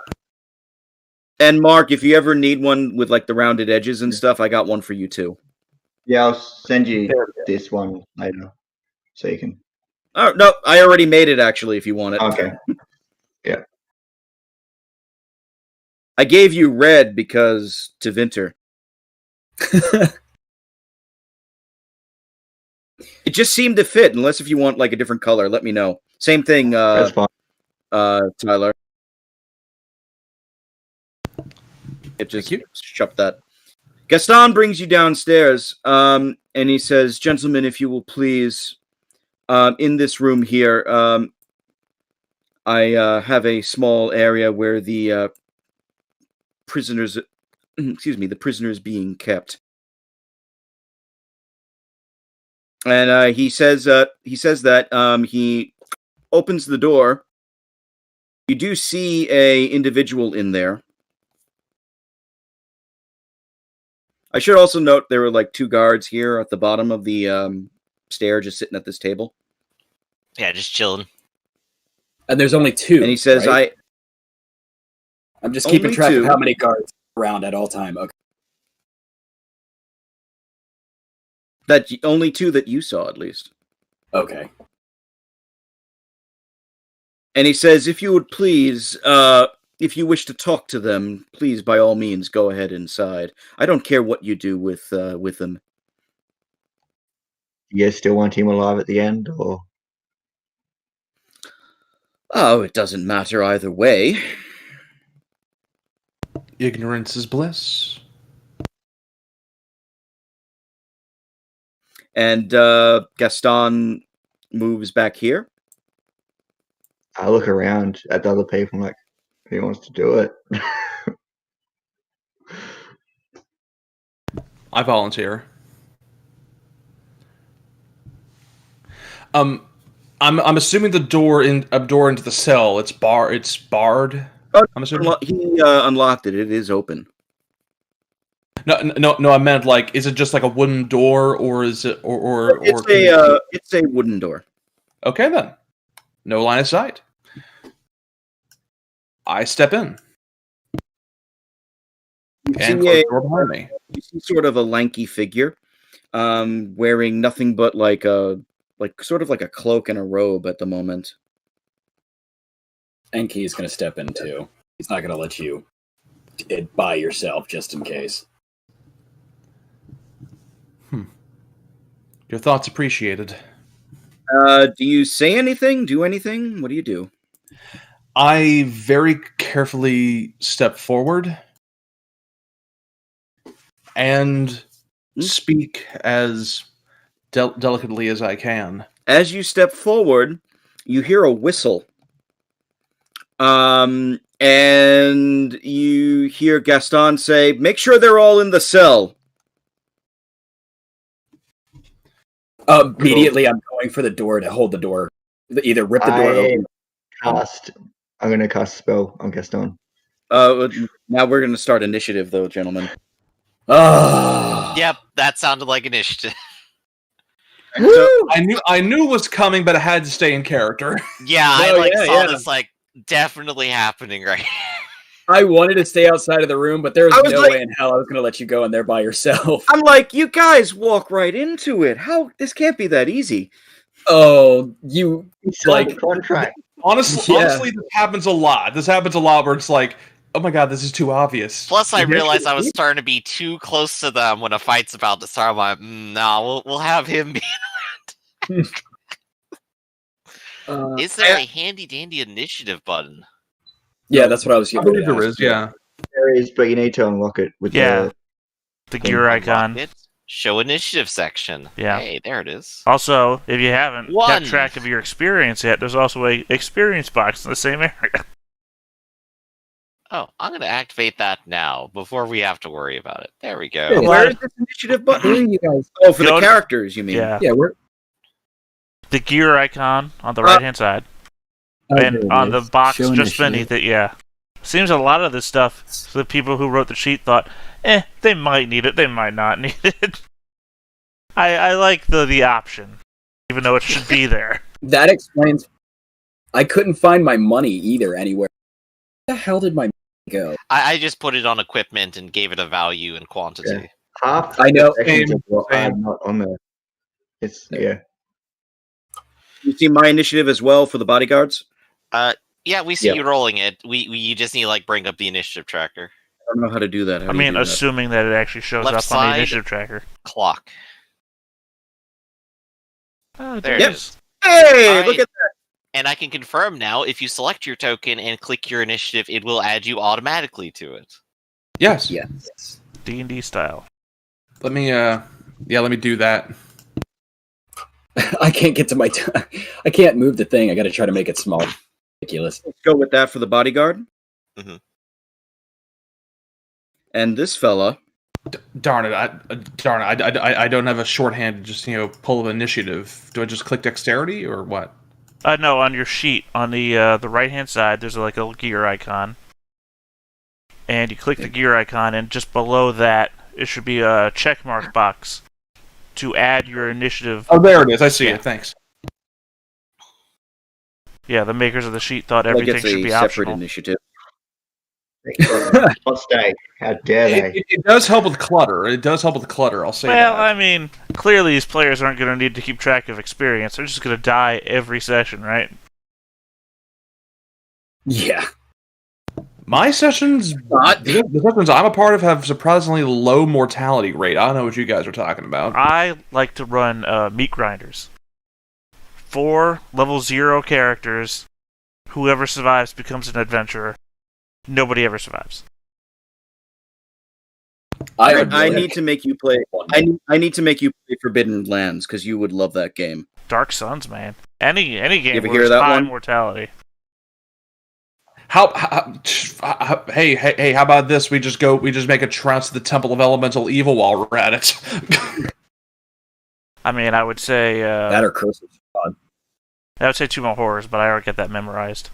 And Mark, if you ever need one with like the rounded edges and stuff, I got one for you too. Yeah, I'll send you this one later, so you can. Oh no, I already made it actually. If you want it, Okay. Yeah. I gave you red because Deventer. It just seemed to fit. Unless if you want like a different color, let me know. Same thing, That's fine. Tyler. It just shoved that. Gaston brings you downstairs, and he says, "Gentlemen, if you will please, in this room here, I have a small area where the prisoners, the prisoners being kept." And he says that he opens the door. You do see a individual in there. I should also note there were like 2 guards here at the bottom of the stair, just sitting at this table. Yeah, just chilling. And there's only 2. And he says, right? I'm just keeping track of how many guards are around at all time. Okay. Only 2 that you saw, at least. Okay. And he says, if you would please, if you wish to talk to them, please, by all means, go ahead inside. I don't care what you do with them. You guys still want him alive at the end, or? Oh, it doesn't matter either way. Ignorance is bliss. And Gaston moves back here. I look around at the other people like, who wants to do it? I volunteer. I'm assuming the door into the cell. It's barred. I'm assuming he unlocked it. It is open. No. I meant like, is it just like a wooden door, or is it It's a wooden door. Okay then. No line of sight. I step in. And close the door behind me. You see sort of a lanky figure, wearing nothing but like sort of like a cloak and a robe at the moment. Enki is going to step in too. He's not going to let you by yourself just in case. Your thoughts appreciated. Do you say anything? Do anything? What do you do? I very carefully step forward and speak as delicately as I can. As you step forward, you hear a whistle. And you hear Gaston say, "Make sure they're all in the cell." Immediately, I'm going for the door to hold the door. Either rip the door open. I'm going to cast a spell on Gaston. Now we're going to start initiative, though, gentlemen. Yep, that sounded like initiative. So, I knew it was coming, but I had to stay in character. Yeah, I saw this definitely happening right. I wanted to stay outside of the room, but there was no like, way in hell I was going to let you go in there by yourself. I'm like, you guys walk right into it. How? This can't be that easy. Oh, you like contract. Honestly, this happens a lot. This happens a lot where it's like, oh my god, this is too obvious. Plus, I realized I was starting to be too close to them when a fight's about to start. I'm like, no, we'll have him be around. Is there a handy-dandy initiative button? Yeah, that's what I was I getting believe there is, yeah. There is, but you need to unlock it with the gear icon. Show initiative section. Yeah. Hey, there it is. Also, if you haven't One. kept track of your experience yet, there's also a experience box in the same area. Oh, I'm going to activate that now before we have to worry about it. There we go. Yeah, where is this initiative button? Where are you guys? Oh, for the characters, you mean? Yeah. Yeah, we're... The gear icon on the right-hand side. And on the box Show just beneath it, yeah. Seems a lot of this stuff, the people who wrote the sheet thought, they might need it, they might not need it. I like the option, even though it should be there. That explains... I couldn't find my money either anywhere. Where the hell did my money go? I just put it on equipment and gave it a value and quantity. Yeah. Half I know. I'm not on there. It's You see my initiative as well for the bodyguards? Yeah, we see you rolling it. You just need to bring up the initiative tracker. I don't know how to do that. I mean, assuming that it actually shows Left up side, on the initiative tracker. Clock. There it is. Hey, Right. look at that. And I can confirm now, if you select your token and click your initiative, it will add you automatically to it. Yes. Yes. D&D style. Let me do that. I can't get to my... I can't move the thing. I got to try to make it small. Ridiculous. Let's go with that for the bodyguard. Mm-hmm. And this fella... Darn it! I don't have a shorthand. Just pull initiative. Do I just click dexterity or what? No, on your sheet on the right-hand side, there's like a little gear icon, and you click the gear icon, and just below that, it should be a checkmark box to add your initiative. Oh, there it is. I see it. Thanks. Yeah, the makers of the sheet thought everything like it's should be a separate optional. initiative. Mistake. How dare they? It does help with clutter. I'll say Well, that. I mean, clearly these players aren't going to need to keep track of experience. They're just going to die every session, right? Yeah. My sessions, the sessions I'm a part of, have surprisingly low mortality rate. I don't know what you guys are talking about. I like to run meat grinders. 4 level 0 characters. Whoever survives becomes an adventurer. Nobody ever survives. I need to make you play. I need to make you play Forbidden Lands because you would love that game. Dark Suns, man. Any game ever where hear it's that high one? mortality. Hey, how about this? We just make a trounce to the Temple of Elemental Evil while we're at it. I mean, I would say that or Curse of God. I would say 2 more horrors, but I already get that memorized.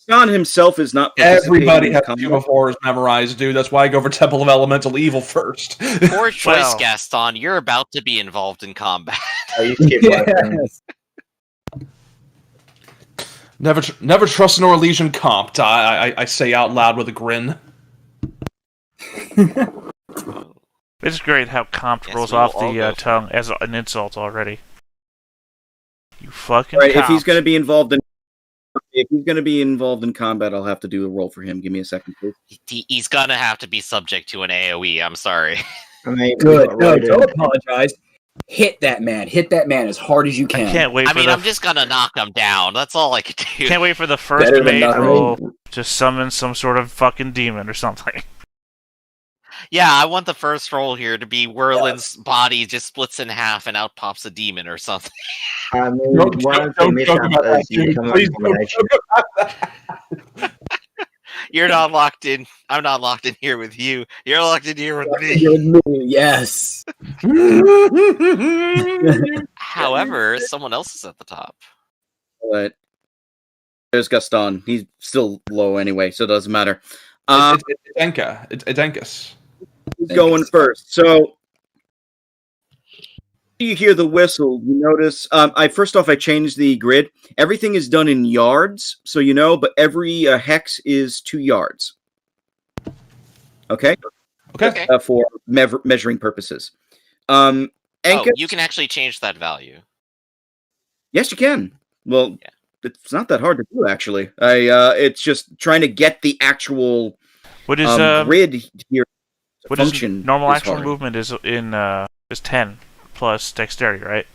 John himself is not. Everybody has combat. Tomb of Horrors memorized, dude. That's why I go for Temple of Elemental Evil first. Poor choice, Well. Gaston. You're about to be involved in combat. Oh, you skip Yes. Never trust an Orlesian comp. I say out loud with a grin. It's great how comped Yes, rolls we will off all the go tongue as an insult already. You fucking Right, if he's comped. going to be involved in If he's going to be involved in combat, I'll have to do a roll for him. Give me a second, please. He's gonna have to be subject to an AoE. I'm sorry. I mean, Good. we've got No, Rodan. don't apologize. Hit that man. Hit that man as hard as you I can. can't wait I for mean, the I'm just gonna knock him down. That's all I could do. can't wait for the first Better than maid nothing. roll to summon some sort of fucking demon or something. Yeah, I want the first roll here to be Whirlin's body just splits in half and out pops a demon or something. I mean, Don't one of the joke mishaps about that, is you Jimmy. become a Please don't combination. joke about that. You're not locked in. I'm not locked in here with you. You're locked in here with me. You're with me, yes. However, someone else is at the top. But there's Gaston. He's still low anyway, so it doesn't matter. It's Enka. It's Enkus. He's going first. So you hear the whistle. You notice. I changed the grid. Everything is done in yards, so you know. But every hex is 2 yards. Okay. Okay. For measuring purposes. Enka, You can actually change that value. yes, you can. Well, Yeah. it's not that hard to do, actually. It's just trying to get the actual What is grid here. what is function normal is actual hard. movement is 10 plus dexterity, right?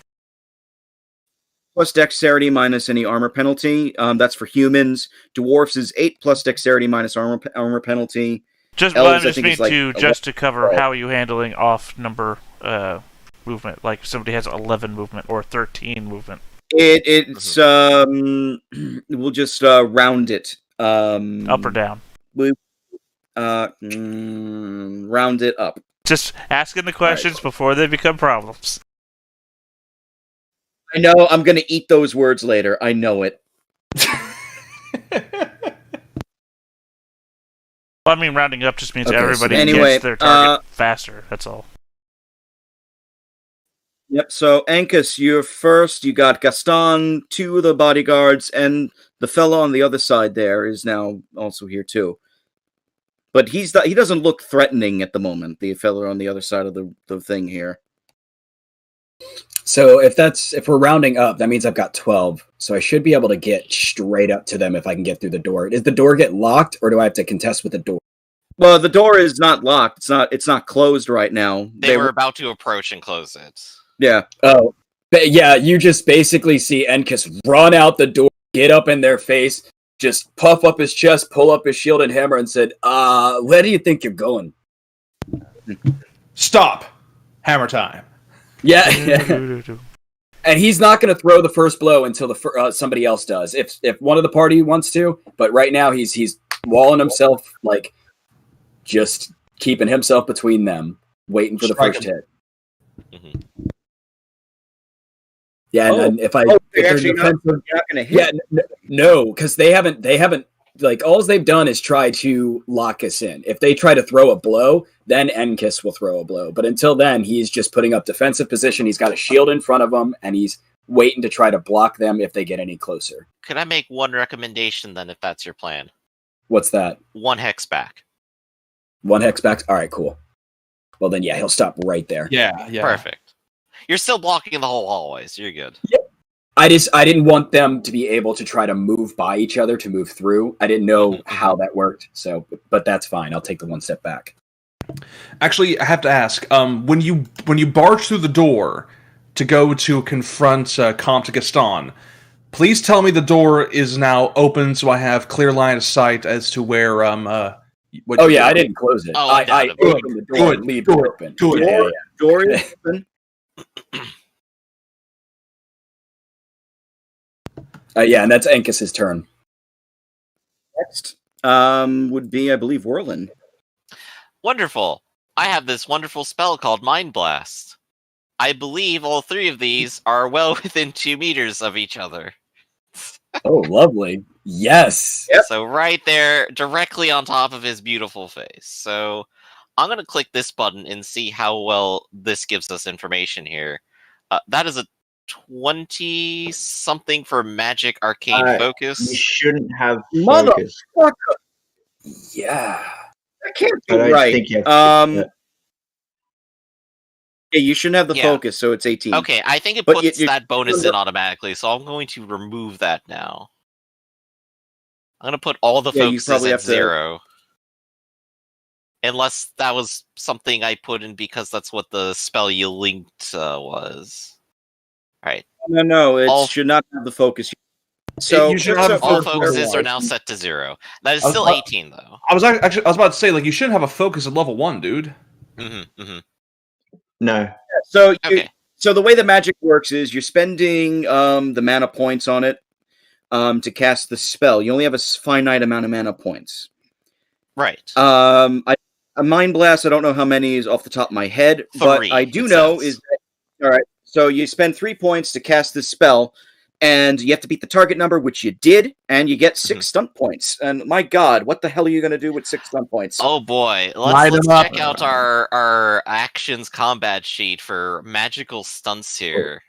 Plus dexterity minus any armor penalty. That's for humans. Dwarfs is 8 plus dexterity minus armor penalty. Just Elves, well, I I'm just think, mean is like to 11. just to cover how are you handling off number movement. Like if somebody has 11 movement or 13 movement. It's we'll just round it. Up or down. Round it up. Just asking the questions before they become problems. I know I'm gonna eat those words later. I know it. Well, I mean, rounding up just means Okay, so everybody anyway, gets their target faster. That's all. Yep. So Ankus, you're first. You got Gaston, 2 of the bodyguards, and the fellow on the other side there is now also here too. But he doesn't look threatening at the moment. The fellow on the other side of the thing here. So if we're rounding up, that means I've got 12. So I should be able to get straight up to them if I can get through the door. Does the door get locked, or do I have to contest with the door? Well, the door is not locked. It's not closed right now. They were about to approach and close it. Yeah. Oh, but yeah, you just basically see Enkus run out the door, get up in their face, just puff up his chest, pull up his shield and hammer, and said, where do you think you're going? Stop. Hammer time. Yeah. And he's not going to throw the first blow until somebody else does. If one of the party wants to, but right now he's walling himself, like just keeping himself between them, waiting for the Strike first him. hit. Mhm. Yeah, Oh. and if I Oh, if you're they're actually not, defensive- you're not gonna hit. yeah, no, because they haven't like all they've done is try to lock us in. If they try to throw a blow, then Enkus will throw a blow. But until then, he's just putting up defensive position. He's got a shield in front of him, and he's waiting to try to block them if they get any closer. Could I make one recommendation then, if that's your plan? What's that? 1 hex back. 1 hex back? All right, cool. Well, then, yeah, he'll stop right there. Yeah. Perfect. You're still blocking the whole hallway, so you're good. I didn't want them to be able to try to move by each other to move through. I didn't know how that worked, so but that's fine. I'll take the 1 step back. Actually, I have to ask. When you barge through the door to go to confront Comte Gaston, please tell me the door is now open, so I have clear line of sight as to where what Oh yeah, I didn't close it. Oh, I undoubtedly. opened the door and leave it open. Good. Yeah, yeah. Door is open. Yeah, and that's Enkus's turn. Next would be, I believe, Whirlin. Wonderful. I have this wonderful spell called Mind Blast. I believe all 3 of these are well within 2 meters of each other. Oh, lovely. Yes. Yep. So right there, directly on top of his beautiful face. So I'm going to click this button and see how well this gives us information here. That is a 20-something for Magic Arcane You Focus. shouldn't have Mother- focus. Yeah. That can't be I don't right. think you have Yeah, you shouldn't have the Yeah. focus, so it's 18. Okay, I think it But puts you- that bonus in automatically, so I'm going to remove that now. I'm gonna put all the Yeah, you focuses probably at have to- 0. Unless that was something I put in because that's what the spell you linked was. Alright. No, it All- should not have the focus. So you should have a All First focuses are level. now set to 0. That is I was still about- 18, though. I was about to say, like, you shouldn't have a focus at level 1, dude. No. So Okay. So the way the magic works is you're spending the mana points on it to cast the spell. You only have a finite amount of mana points. Right. A Mind Blast, I don't know how many is off the top of my head, but 3, I do it know says. is that, all right, so you spend 3 points to cast this spell, and you have to beat the target number, which you did, and you get 6 stunt points. And my god, what the hell are you going to do with 6 stunt points? Oh boy, Light let's 'em up. check out our actions combat sheet for magical stunts here.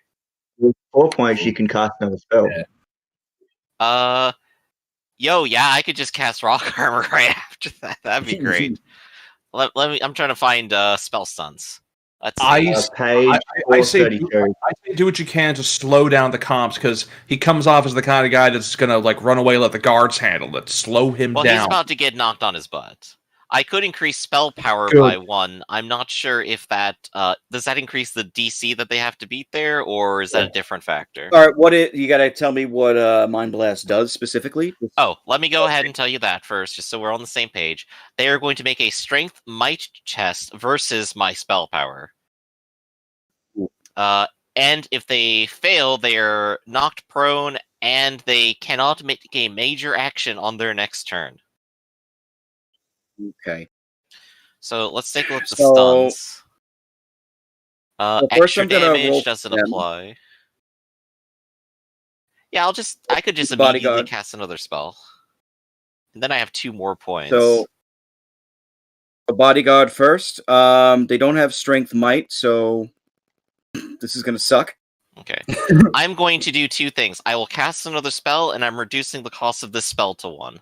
With 4 points, you can cast another spell. Yeah. Yeah, I could just cast rock armor right after that. That'd be great. Let me. I'm trying to find spell stunts. Let's see. Page I say 432. do what you can to slow down the comps, because he comes off as the kind of guy that's gonna like run away, let the guards handle it, slow him Well, he's down. about to get knocked on his butt. I could increase spell power Good. by 1. I'm not sure if that does that increase the DC that they have to beat there, or is that a different factor? All right, you got to tell me what Mind Blast does specifically. Oh, let me go ahead and tell you that first, just so we're on the same page. They are going to make a strength might test versus my spell power. And if they fail, they are knocked prone, and they cannot make a major action on their next turn. Okay. So let's take a look at the So- stuns. first Extra I'm gonna damage roll doesn't them. apply. Yeah, I could just Bodyguard. immediately cast another spell. And then I have 2 more points. So, a Bodyguard first. They don't have Strength Might, so this is going to suck. Okay. I'm going to do 2 things. I will cast another spell, and I'm reducing the cost of this spell to 1.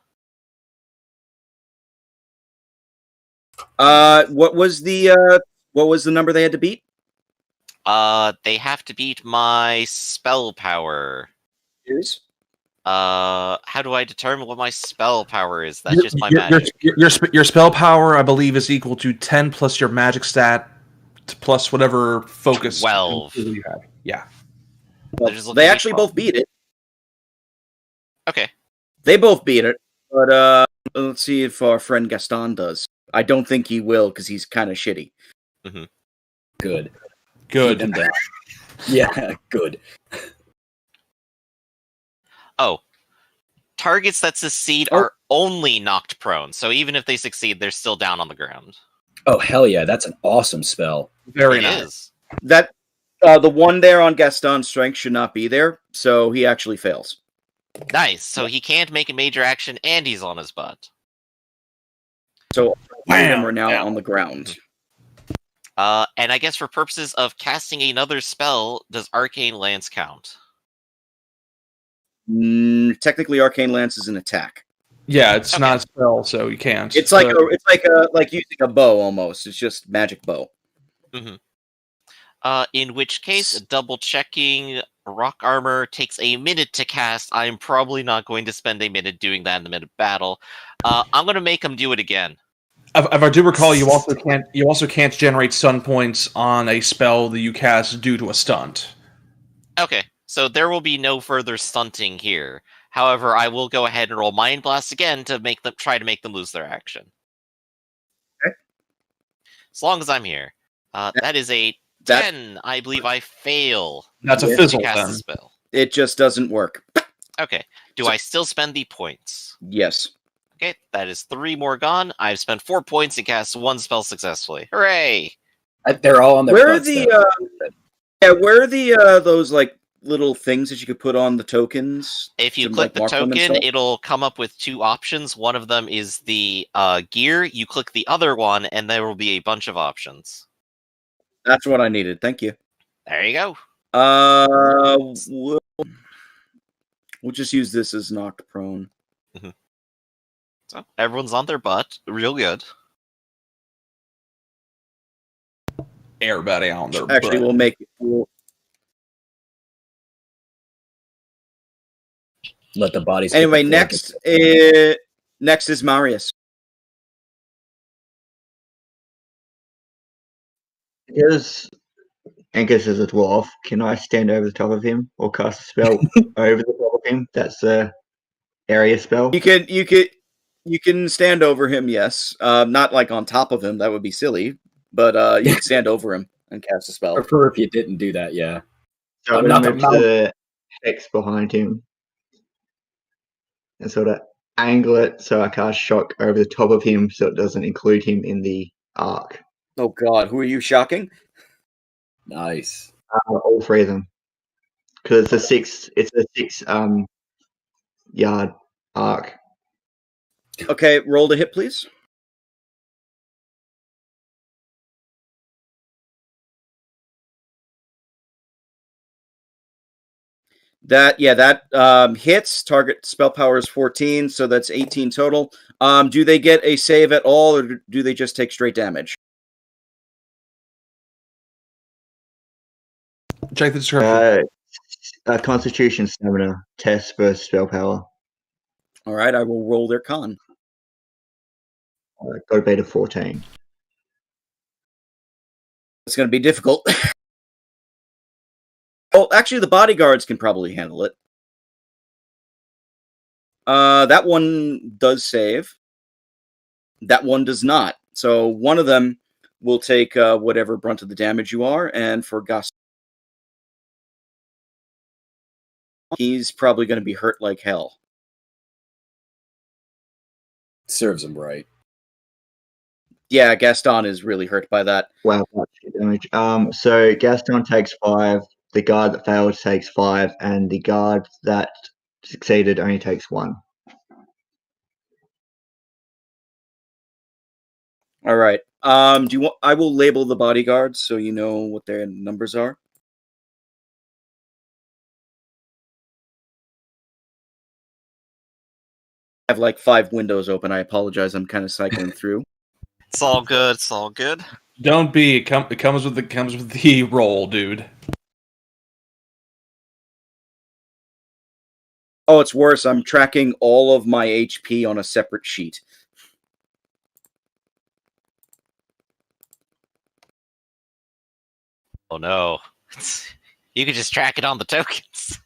What was the number they had to beat? They have to beat my spell power. Is How do I determine what my spell power is? That's just my your, magic. your spell power, I believe, is equal to 10 plus your magic stat plus whatever focus 12. you have. Yeah. They're just looking they at actually 12. both beat it. Okay. They both beat it, but let's see if our friend Gaston does. I don't think he will because he's kind of shitty. Good. Good. Keep him down. Yeah, good. Oh. Targets that succeed are only knocked prone, so even if they succeed, they're still down on the ground. Oh, hell yeah. That's an awesome spell. Very It nice. is. That the one there on Gaston's strength should not be there, so he actually fails. Nice. So he can't make a major action, and he's on his butt. So Bam! we're now on the ground. And I guess for purposes of casting another spell, does Arcane Lance count? Technically, Arcane Lance is an attack. Yeah, it's Okay. not a spell, so you can't. It's like like using a bow almost. It's just magic bow. In which case, double checking rock armor takes a minute to cast. I'm probably not going to spend a minute doing that in the mid battle. I'm going to make him do it again. If I do recall, you also can't generate stun points on a spell that you cast due to a stunt. Okay, so there will be no further stunting here. However, I will go ahead and roll Mind Blast again to try to make them lose their action. Okay. As long as I'm here. That is a 10. I believe I fail That's a Yeah. fizzle to cast then. the spell. It just doesn't work. Okay. Do I still spend the points? Yes. Okay, that is 3 more gone. I've spent 4 points and cast 1 spell successfully. Hooray! They're all on their Where are butts, the though. where are the those like little things that you could put on the tokens? If you To, click like, the mark them and token, stuff? it'll come up with 2 options. One of them is the gear. You click the other one, and there will be a bunch of options. That's what I needed. Thank you. There you go. We'll just use this as knocked prone. So everyone's on their butt. Real good. Everybody on their Actually, butt. we'll make it. Let the bodies. Anyway, next is Marius. Because Angus is a dwarf, can I stand over the top of him or cast a spell over the top of him? That's a area spell. You can stand over him, yes. Not like on top of him, that would be silly. But you can stand over him and cast a spell. Prefer if you didn't do that, yeah. So I'm going to move to the text behind him and sort of angle it so I cast shock over the top of him so it doesn't include him in the arc. Oh god, who are you shocking? Nice. All three of them. Because it's a 6 yard arc. Okay, roll to hit, please. That hits. Target spell power is 14, so that's 18 total. Do they get a save at all, or do they just take straight damage? Check the description. Constitution stamina test versus spell power. All right, I will roll their con. Got a beta 14. It's going to be difficult. Oh, actually, the bodyguards can probably handle it. That one does save. That one does not. So one of them will take whatever brunt of the damage you are, and for Gus, he's probably going to be hurt like hell. Serves him right. Yeah, Gaston is really hurt by that. Wow, much damage. So Gaston takes 5. The guard that failed takes 5, and the guard that succeeded only takes 1. All right. Do you want? I will label the bodyguards so you know what their numbers are. I have like 5 windows open. I apologize. I'm kind of cycling through. It's all good. It's all good. Don't be. It comes with the roll, dude. Oh, it's worse. I'm tracking all of my HP on a separate sheet. Oh no. You could just track it on the tokens.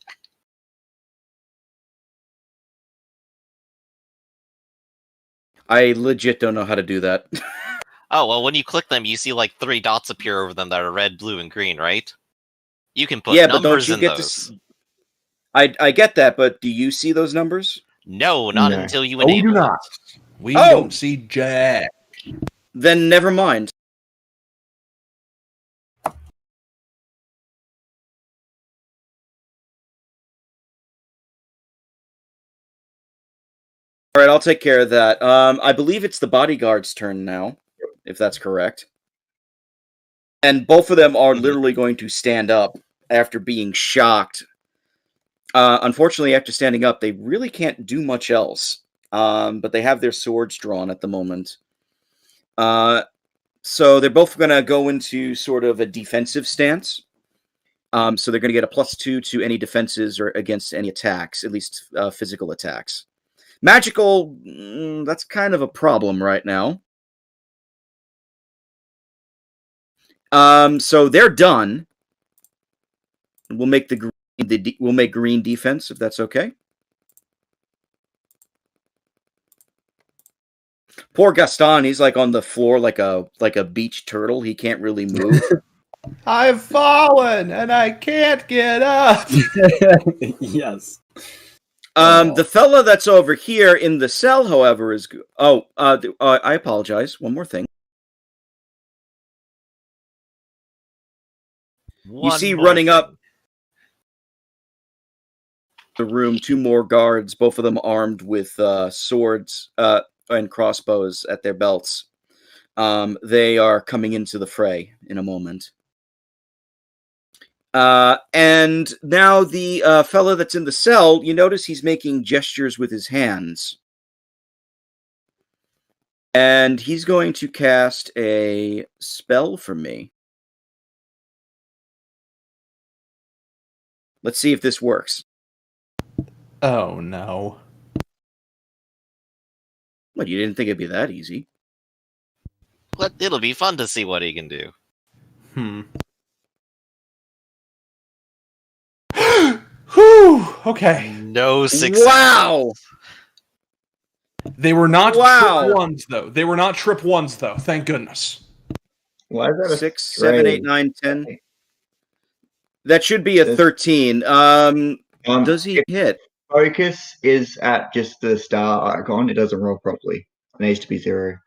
I legit don't know how to do that. Oh, well, when you click them, you see like 3 dots appear over them that are red, blue, and green, right? You can put numbers in those. I get that, but do you see those numbers? No, not until you Oh, we enable do it. not. We don't see jack. Then never mind. All right, I'll take care of that. I believe it's the bodyguard's turn now, if that's correct. And both of them are literally going to stand up after being shocked. Unfortunately, after standing up, they really can't do much else. But they have their swords drawn at the moment. So they're both going to go into sort of a defensive stance. So they're going to get a +2 to any defenses or against any attacks, at least physical attacks. Magical, that's kind of a problem right now. So they're done. We'll make we'll make green defense if that's okay. Poor Gaston, he's like on the floor like a beach turtle. He can't really move. I've fallen and I can't get up. Yes. The fella that's over here in the cell, however, is good. Oh, I apologize. One more thing. You see running up the room 2 more guards, both of them armed with swords and crossbows at their belts. They are coming into the fray in a moment. And now the fella that's in the cell, you notice he's making gestures with his hands. And he's going to cast a spell for me. Let's see if this works. Oh no. What, you didn't think it'd be that easy? But it'll be fun to see what he can do. Whew. Okay. No success. Wow! They were not Wow. trip ones though. They were not trip ones though. Thank goodness. Why is that a 6, 7, 8, 9, 10. That should be a Does- 13. Does he hit? Focus is at just the star icon. It doesn't roll properly. It needs to be 0.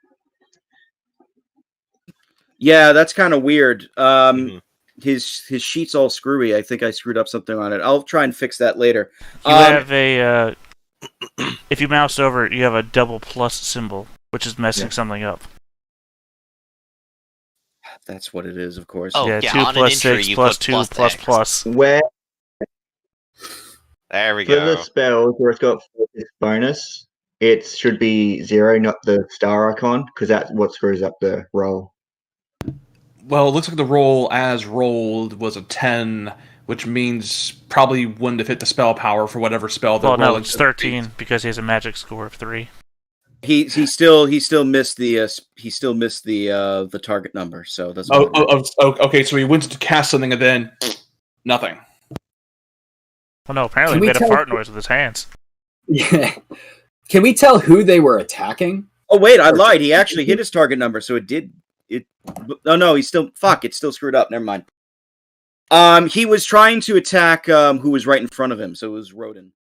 Yeah, that's kind of weird. Mhm. His sheet's all screwy. I think I screwed up something on it. I'll try and fix that later. You have a if you mouse over it, you have a double plus symbol, which is messing Yeah. something up. That's what it is, of course. Oh, yeah, yeah, 2 on an plus injury, 6 you plus put 2 plus plus X. plus. Where There we for go. the spells where it's got focus bonus, it should be 0, not the star icon, because that's what screws up the roll. Well, it looks like the roll as rolled was a 10, which means probably wouldn't have hit the spell power for whatever spell the Well, no, roll it's 13 because he has a magic score of 3. He still missed the target number, so that's Okay, so he went to cast something and then nothing. Well, no, apparently Can he we made a tell- fart noise with his hands. Yeah. Can we tell who they were attacking? Oh wait, I lied. He actually hit his target number, so it did. Oh no, he's still it's still screwed up. Never mind. He was trying to attack who was right in front of him, so it was Rodin.